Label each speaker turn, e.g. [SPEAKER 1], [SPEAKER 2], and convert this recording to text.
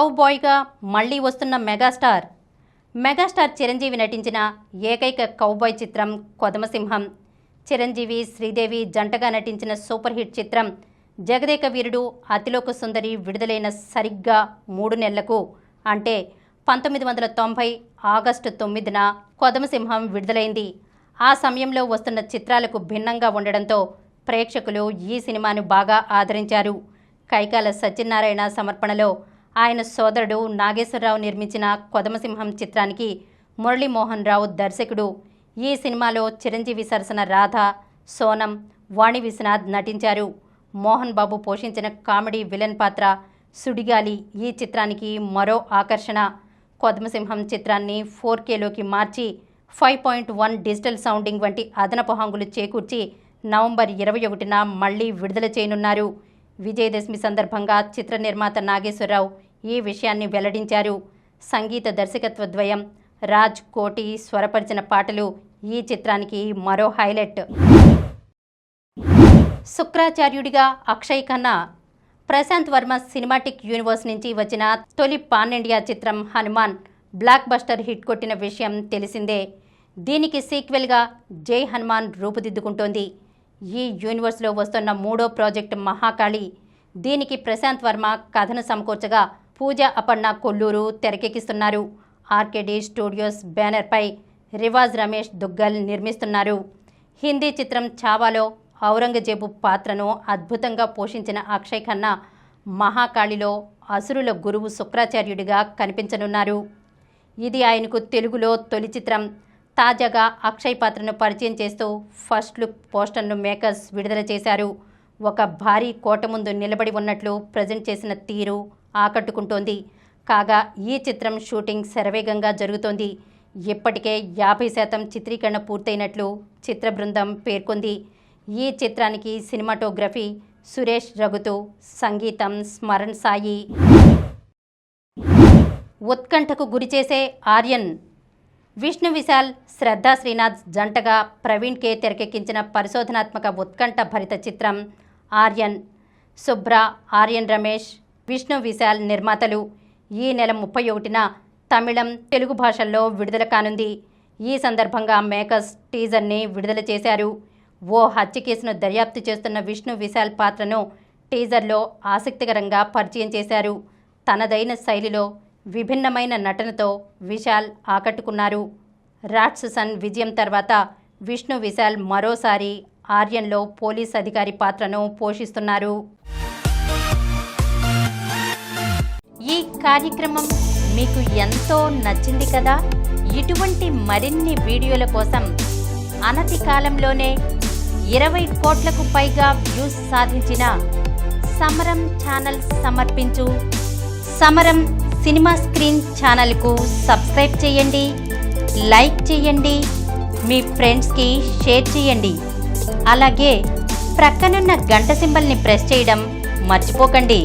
[SPEAKER 1] కౌబాయ్గా మళ్లీ వస్తున్న మెగాస్టార్ చిరంజీవి నటించిన ఏకైక కౌబాయ్ చిత్రం కొదమసింహం. చిరంజీవి శ్రీదేవి జంటగా నటించిన సూపర్ హిట్ చిత్రం జగదేక వీరుడు అతిలోక సుందరి విడుదలైన సరిగ్గా 3 నెలలకు అంటే 1990 ఆగస్టు 9న కొదమసింహం విడుదలైంది. ఆ సమయంలో వస్తున్న చిత్రాలకు భిన్నంగా ఉండడంతో ప్రేక్షకులు ఈ సినిమాను బాగా ఆదరించారు. కైకాల సత్యనారాయణ సమర్పణలో ఆయన సోదరుడు నాగేశ్వరరావు నిర్మించిన కొదమసింహం చిత్రానికి మురళీమోహన్ రావు దర్శకుడు. ఈ సినిమాలో చిరంజీవి సరసన రాధ, సోనం, వాణి విశ్వనాథ్ నటించారు. మోహన్ బాబు పోషించిన కామెడీ విలన్ పాత్ర సుడిగాలి ఈ చిత్రానికి మరో ఆకర్షణ. కొదమసింహం చిత్రాన్ని 4Kలోకి మార్చి 5.1 డిజిటల్ సౌండింగ్ వంటి అదనపు హంగులు చేకూర్చి నవంబర్ 21న మళ్లీ విడుదల చేయనున్నారు. విజయదశమి సందర్భంగా చిత్ర నిర్మాత నాగేశ్వరరావు ఈ విషయాన్ని వెల్లడించారు. సంగీత దర్శకత్వ ద్వయం రాజ్ కోటి స్వరపరిచిన పాటలు ఈ చిత్రానికి మరో హైలైట్. శుక్రాచార్యుడిగా అక్షయ్ ఖన్నా. ప్రశాంత్ వర్మ సినిమాటిక్ యూనివర్స్ నుంచి వచ్చిన తొలి పాన్ ఇండియా చిత్రం హనుమాన్ బ్లాక్ బస్టర్ హిట్ కొట్టిన విషయం తెలిసిందే. దీనికి సీక్వెల్గా జై హనుమాన్ రూపుదిద్దుకుంటోంది. ఈ యూనివర్స్లో వస్తున్న 3వ ప్రాజెక్టు మహాకాళి. దీనికి ప్రశాంత్ వర్మ కథను సమకూర్చగా పూజా అపర్ణ కొల్లూరు తెరకెక్కిస్తున్నారు. ఆర్కేడీ స్టూడియోస్ బ్యానర్పై రివాజ్ రమేష్ దుగ్గల్ నిర్మిస్తున్నారు. హిందీ చిత్రం ఛావాలో ఔరంగజేబు పాత్రను అద్భుతంగా పోషించిన అక్షయ్ ఖన్నా మహాకాళిలో అసురుల గురువు శుక్రాచార్యుడిగా కనిపించనున్నారు. ఇది ఆయనకు తెలుగులో తొలి చిత్రం. తాజాగా అక్షయ్ పాత్రను పరిచయం చేస్తూ ఫస్ట్ లుక్ పోస్టర్ను మేకర్స్ విడుదల చేశారు. ఒక భారీ కోట ముందు నిలబడి ఉన్నట్లు ప్రజెంట్ చేసిన తీరు ఆకట్టుకుంటోంది. కాగా ఈ చిత్రం షూటింగ్ శరవేగంగా జరుగుతోంది. ఇప్పటికే 50% చిత్రీకరణ పూర్తయినట్లు చిత్ర బృందం పేర్కొంది. ఈ చిత్రానికి సినిమాటోగ్రఫీ సురేష్ రఘుతు, సంగీతం స్మరణ్ సాయి. ఉత్కంఠకు గురిచేసే ఆర్యన్. విష్ణు విశాల్, శ్రద్ధా శ్రీనాథ్ జంటగా ప్రవీణ్ కే తెరకెక్కించిన పరిశోధనాత్మక ఉత్కంఠ భరిత చిత్రం ఆర్యన్. శుభ్ర, ఆర్యన్ రమేష్, విష్ణు విశాల్ నిర్మాతలు. ఈ నెల 31న తమిళం, తెలుగు భాషల్లో విడుదల కానుంది. ఈ సందర్భంగా మేకర్స్ టీజర్ని విడుదల చేశారు. ఓ హత్య కేసును దర్యాప్తు చేస్తున్న విష్ణు విశాల్ పాత్రను టీజర్లో ఆసక్తికరంగా పరిచయం చేశారు. తనదైన శైలిలో విభిన్నమైన నటనతో విశాల్ ఆకట్టుకున్నారు. రాట్ససన్ విజయం తర్వాత విష్ణు విశాల్ మరోసారి ఆర్యన్లో పోలీస్ అధికారి పాత్రను పోషిస్తున్నారు. ఈ కార్యక్రమం మీకు ఎంతో నచ్చింది కదా. ఇటువంటి మరిన్ని వీడియోల కోసం అనతి కాలంలోనే 20 కోట్లకు పైగా వ్యూస్ సాధించిన సమరం ఛానల్ సమర్పించు సమరం సినిమా స్క్రీన్ ఛానల్కు సబ్స్క్రైబ్ చేయండి, లైక్ చేయండి, మీ ఫ్రెండ్స్కి షేర్ చేయండి. అలాగే ప్రక్కనున్న గంట సింబల్ని ప్రెస్ చేయడం మర్చిపోకండి.